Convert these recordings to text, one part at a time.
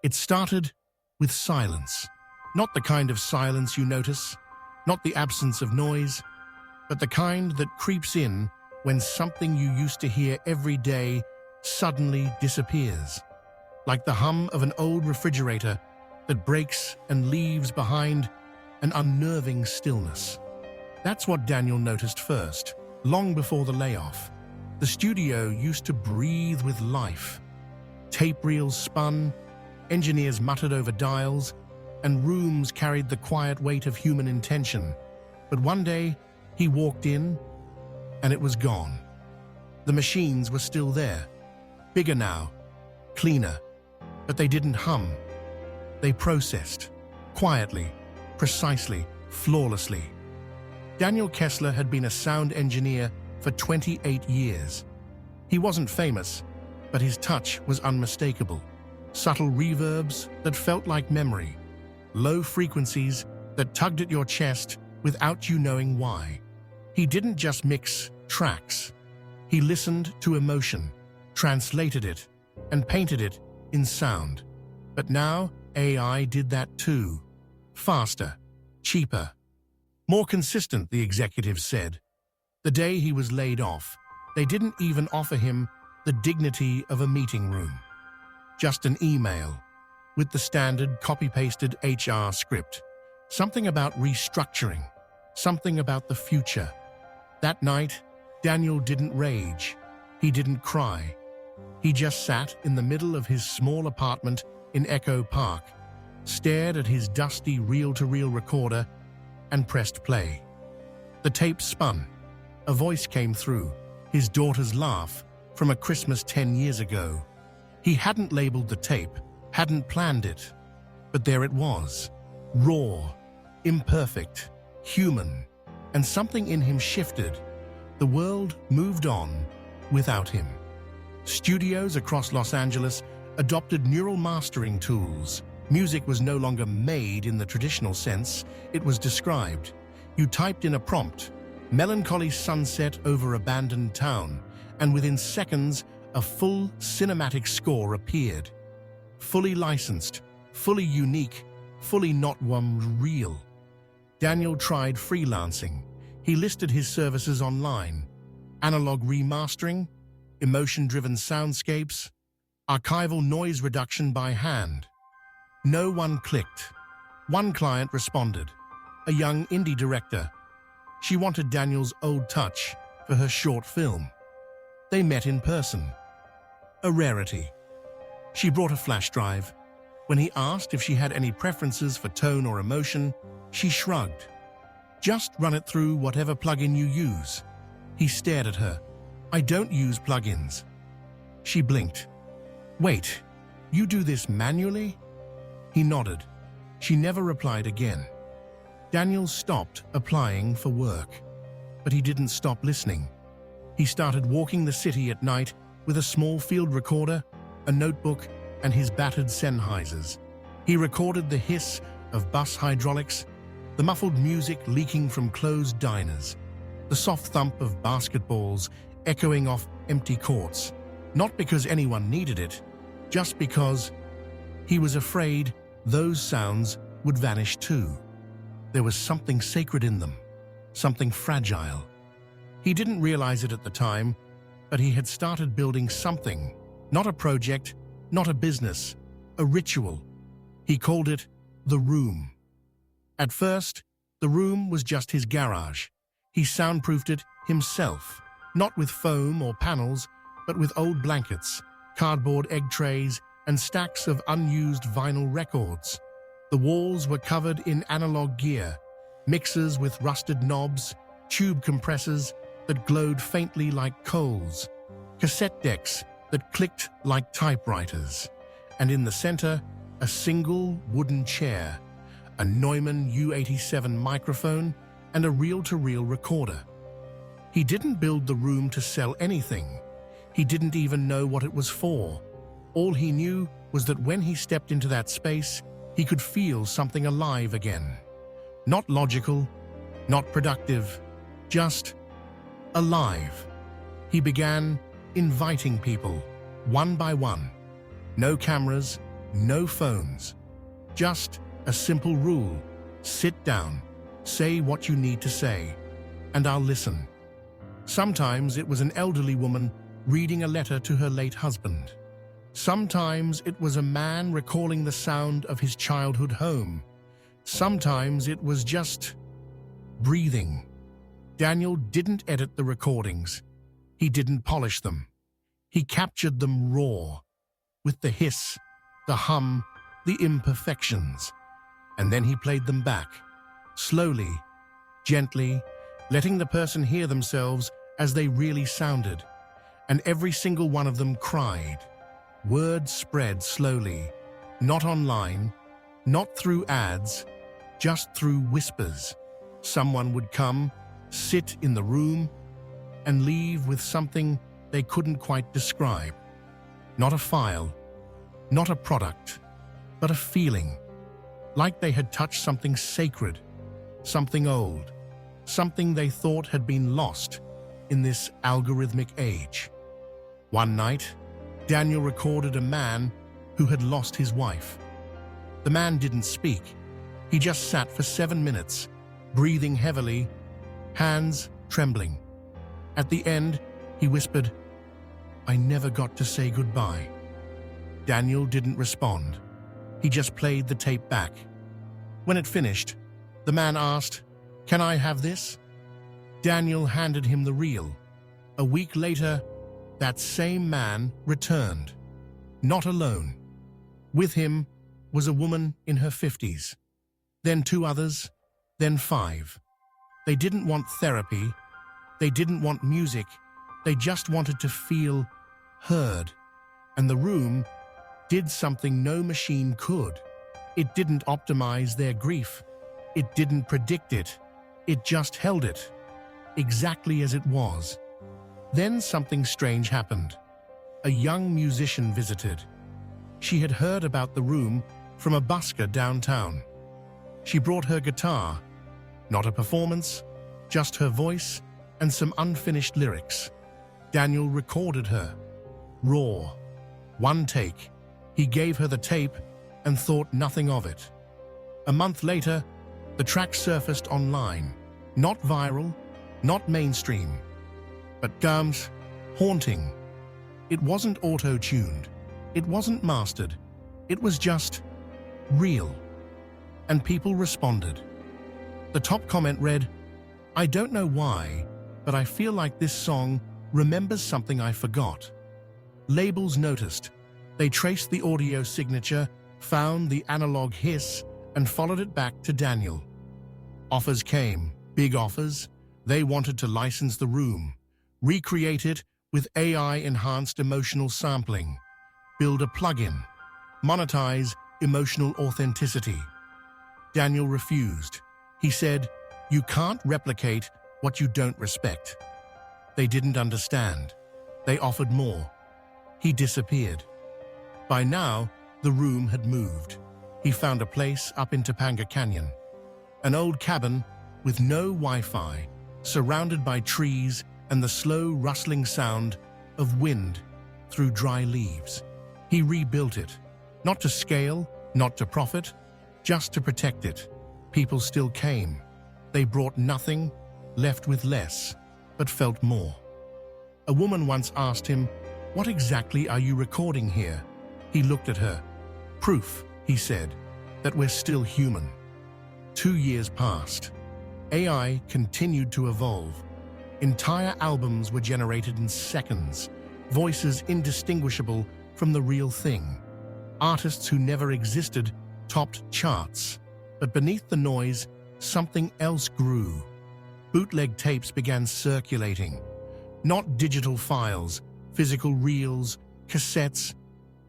It started with silence. Not the kind of silence you notice, not the absence of noise, but the kind that creeps in when something you used to hear every day suddenly disappears. Like the hum of an old refrigerator that breaks and leaves behind an unnerving stillness. That's what Daniel noticed first, long before the layoff. The studio used to breathe with life. Tape reels spun, engineers muttered over dials, and rooms carried the quiet weight of human intention. But one day, he walked in, and it was gone. The machines were still there, bigger now, cleaner, but they didn't hum. They processed, quietly, precisely, flawlessly. Daniel Kessler had been a sound engineer for 28 years. He wasn't famous, but his touch was unmistakable. Subtle reverbs that felt like memory, low frequencies that tugged at your chest without you knowing why. He didn't just mix tracks. He listened to emotion, translated it, and painted it in sound. But now AI did that too. Faster, cheaper, more consistent, the executive said. The day he was laid off, they didn't even offer him the dignity of a meeting room. Just an email with the standard copy-pasted HR script. Something about restructuring, something about the future. That night, Daniel didn't rage. He didn't cry. He just sat in the middle of his small apartment in Echo Park, stared at his dusty reel-to-reel recorder, and pressed play. The tape spun. A voice came through, his daughter's laugh from a Christmas 10 years ago. He hadn't labeled the tape, hadn't planned it, but there it was, raw, imperfect, human, and something in him shifted. The world moved on without him. Studios across Los Angeles adopted neural mastering tools. Music was no longer made in the traditional sense, it was described. You typed in a prompt, melancholy sunset over abandoned town, and within seconds, a full cinematic score appeared. Fully licensed, fully unique, fully not one real. Daniel tried freelancing. He listed his services online. Analog remastering, emotion-driven soundscapes, archival noise reduction by hand. No one clicked. One client responded, a young indie director. She wanted Daniel's old touch for her short film. They met in person. A rarity. She brought a flash drive. When he asked if she had any preferences for tone or emotion, she shrugged. Just run it through whatever plugin you use. He stared at her. I don't use plugins. She blinked. Wait, you do this manually? He nodded. She never replied again. Daniel stopped applying for work, but he didn't stop listening. He started walking the city at night with a small field recorder, a notebook, and his battered Sennheisers. He recorded the hiss of bus hydraulics, the muffled music leaking from closed diners, the soft thump of basketballs echoing off empty courts, not because anyone needed it, just because he was afraid those sounds would vanish too. There was something sacred in them, something fragile. He didn't realize it at the time, but he had started building something, not a project, not a business, a ritual. He called it the room. At first, the room was just his garage. He soundproofed it himself, not with foam or panels, but with old blankets, cardboard egg trays, and stacks of unused vinyl records. The walls were covered in analog gear, mixers with rusted knobs, tube compressors that glowed faintly like coals, cassette decks that clicked like typewriters, and in the center, a single wooden chair, a Neumann U87 microphone, and a reel-to-reel recorder. He didn't build the room to sell anything. He didn't even know what it was for. All he knew was that when he stepped into that space, he could feel something alive again. Not logical, not productive, just alive. He began inviting people, one by one. No cameras, no phones. Just a simple rule: sit down, say what you need to say, and I'll listen. Sometimes it was an elderly woman reading a letter to her late husband. Sometimes it was a man recalling the sound of his childhood home. Sometimes it was just breathing. Daniel didn't edit the recordings. He didn't polish them. He captured them raw, with the hiss, the hum, the imperfections. And then he played them back, slowly, gently, letting the person hear themselves as they really sounded. And every single one of them cried. Word spread slowly, not online, not through ads, just through whispers. Someone would come, sit in the room, and leave with something they couldn't quite describe. Not a file, not a product, but a feeling, like they had touched something sacred, something old, something they thought had been lost in this algorithmic age. One night, Daniel recorded a man who had lost his wife. The man didn't speak. He just sat for 7 minutes, breathing heavily, hands trembling. At the end, he whispered, "I never got to say goodbye." Daniel didn't respond. He just played the tape back. When it finished, the man asked, "Can I have this?" Daniel handed him the reel. A week later, that same man returned, not alone. With him was a woman in her 50s, then 2 others, then 5. They didn't want therapy, they didn't want music, they just wanted to feel heard. And the room did something no machine could. It didn't optimize their grief. It didn't predict it. It just held it, exactly as it was. Then something strange happened. A young musician visited. She had heard about the room from a busker downtown. She brought her guitar, not a performance, just her voice and some unfinished lyrics. Daniel recorded her, raw, one take. He gave her the tape and thought nothing of it. A month later, the track surfaced online, not viral, not mainstream, but Gams, haunting. It wasn't auto-tuned. It wasn't mastered. It was just real. And people responded. The top comment read, "I don't know why, but I feel like this song remembers something I forgot." Labels noticed. They traced the audio signature, found the analog hiss, and followed it back to Daniel. Offers came, big offers. They wanted to license the room, recreate it with AI-enhanced emotional sampling, build a plugin, monetize emotional authenticity. Daniel refused. He said, "You can't replicate what you don't respect." They didn't understand. They offered more. He disappeared. By now, the room had moved. He found a place up in Topanga Canyon, an old cabin with no Wi-Fi, surrounded by trees and the slow rustling sound of wind through dry leaves. He rebuilt it, not to scale, not to profit, just to protect it. People still came. They brought nothing, left with less, but felt more. A woman once asked him, "What exactly are you recording here?" He looked at her. "Proof," he said, "that we're still human." 2 years passed. AI continued to evolve. Entire albums were generated in seconds, voices indistinguishable from the real thing. Artists who never existed topped charts, but beneath the noise, something else grew. Bootleg tapes began circulating. Not digital files, physical reels, cassettes,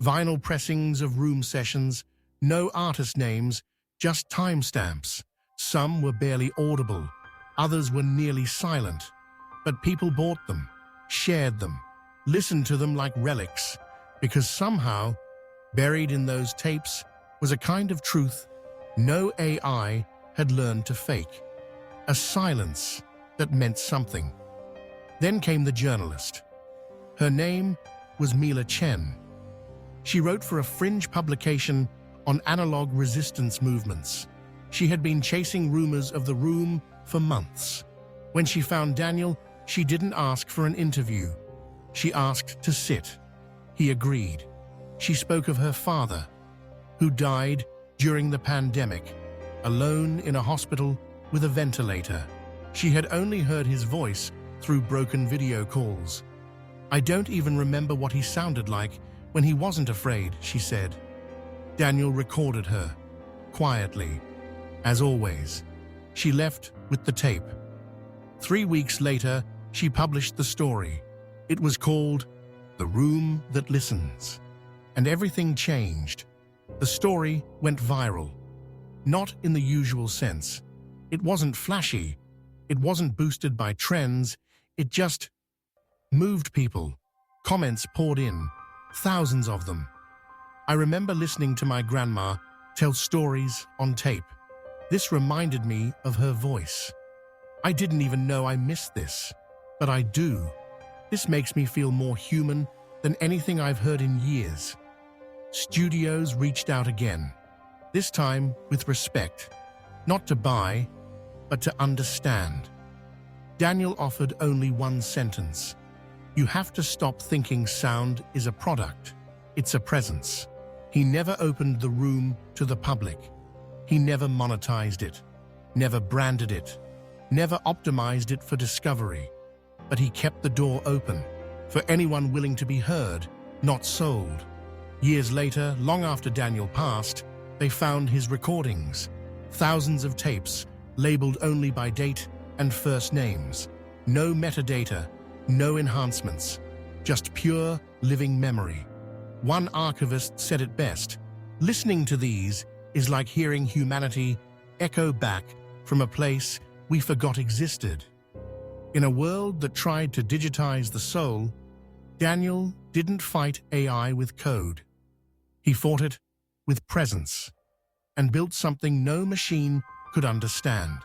vinyl pressings of room sessions, no artist names, just timestamps. Some were barely audible, others were nearly silent. But people bought them, shared them, listened to them like relics, because somehow, buried in those tapes, was a kind of truth no AI had learned to fake. A silence that meant something. Then came the journalist. Her name was Mila Chen. She wrote for a fringe publication on analog resistance movements. She had been chasing rumors of the room for months. When she found Daniel, she didn't ask for an interview. She asked to sit. He agreed. She spoke of her father, who died during the pandemic, alone in a hospital with a ventilator. She had only heard his voice through broken video calls. "I don't even remember what he sounded like when he wasn't afraid," she said. Daniel recorded her, quietly. As always, she left with the tape. 3 weeks later, she published the story. It was called The Room That Listens. And everything changed. The story went viral. Not in the usual sense. It wasn't flashy. It wasn't boosted by trends. It just moved people. Comments poured in, thousands of them. I remember listening to my grandma tell stories on tape. This reminded me of her voice. I didn't even know I missed this, but I do. This makes me feel more human than anything I've heard in years. Studios reached out again, this time with respect, not to buy, but to understand. Daniel offered only one sentence. You have to stop thinking sound is a product. It's a presence. He never opened the room to the public. He never monetized it, never branded it, never optimized it for discovery. But he kept the door open for anyone willing to be heard, not sold. Years later, long after Daniel passed, they found his recordings. Thousands of tapes, labeled only by date and first names. No metadata, no enhancements, just pure, living memory. One archivist said it best, listening to these is like hearing humanity echo back from a place we forgot existed. In a world that tried to digitize the soul, Daniel didn't fight AI with code. He fought it with presence and built something no machine could understand.